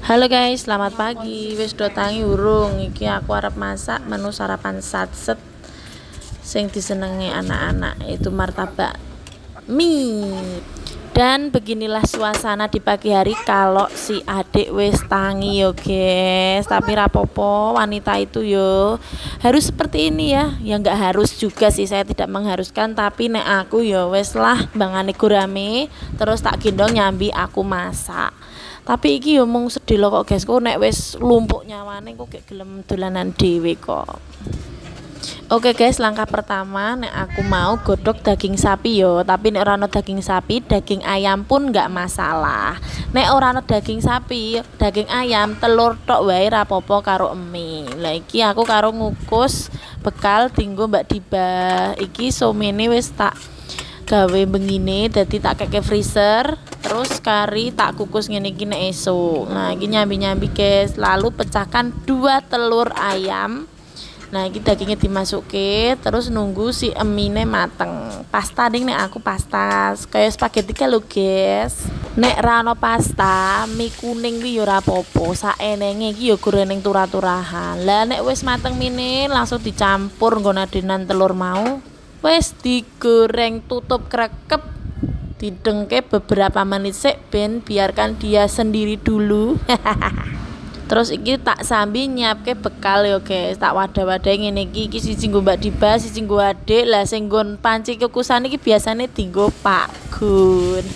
Halo guys, selamat pagi. Wis do tangi urung. Iki aku arep masak menu sarapan satset sing disenengi anak-anak, itu martabak mie. Dan beginilah suasana di pagi hari kalau si adik wis tangi yo guys. Tapi rapopo, wanita itu yo harus seperti ini ya. Ya nggak harus juga sih, saya tidak mengharuskan. Tapi nek aku yo wis lah bangane gurame, terus tak gendong nyambi aku masak. Tapi iki yo mung sedih lho kok guys, kok nek wis lumpuk nyawane kok gek gelem dolanan dhewe kok. Oke guys, langkah pertama nek aku mau godok daging sapi yo, tapi nek ora ana daging sapi, daging ayam pun nggak masalah. Nek ora ana daging sapi, daging ayam, telur tok wae rapopo karo emi. Lah iki aku karo ngukus bekal dinggo Mbak Diba. Iki somene wis tak gawe bengine dadi tak keke freezer, terus kari tak kukus ngene iki nek esuk. Nah, iki nyambi-nyambi guys, lalu pecahkan 2 telur ayam. Nah, iki dagingnya dimasuke, terus nunggu si emine mateng. Pasta ning nek aku pasta kayak spaghetti lho, guys. Nek ra ono pasta, mie kuning kuwi ya ora apa-apa. Saenenge iki ya goreng turah-turahan. Lah nek wis mateng mine langsung dicampur nggon adonan telur mau. Wis digoreng tutup krekep. Didengke beberapa menit sik ben biarkan dia sendiri dulu. Terus iki tak sambi nyiapke bekal yo guys, tak wadah-wadahi ngene iki siji nggo Mbak Diba, siji nggo adik. Lah sing nggon panci kukusan iki biasane dienggo Pak Gun.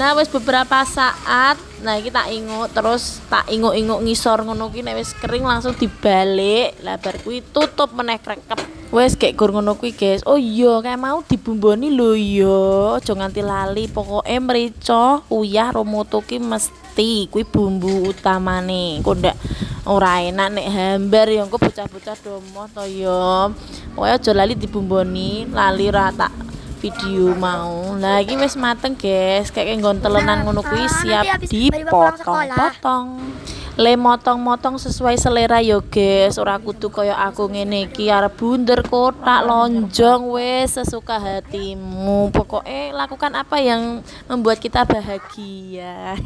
Nah wis beberapa saat, nah iki tak ingut, terus tak inguk-inguk ngisor ngono kuwi, nek wis kering langsung dibalik. Lah bar kuwi tutup meneh krekep. Wes kayak gur ngono kuwi guys. Oh iya, kayak mau dibumboni lho ya. Aja nganti lali. Pokoke mrica, uyah, romoto ki mesti kuwi bumbu utamane. Kok ndak ora enak nek hambar ya engko bocah-bocah domoh to ya. Pokoke aja lali dibumboni, lali ra tak video mau. Lah iki wis mateng guys. Kayak nggon telenan ngono kuwi siap dipotong-potong. Le motong-motong sesuai selera yo guys, ora kudu kaya aku ngene iki arep bunder kotak lonjong, wis sesuka hatimu. Pokoknya lakukan apa yang membuat kita bahagia.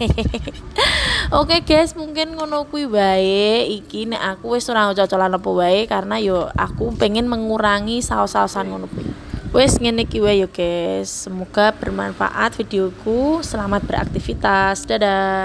Oke guys, mungkin ngono kuwi wae. Iki nek aku wis ora cocolan apa wae karena yo aku pengen mengurangi saos-saosan ngono kuwi. Wes ngene iki wae yo guys. Semoga bermanfaat videoku. Selamat beraktivitas. Dadah.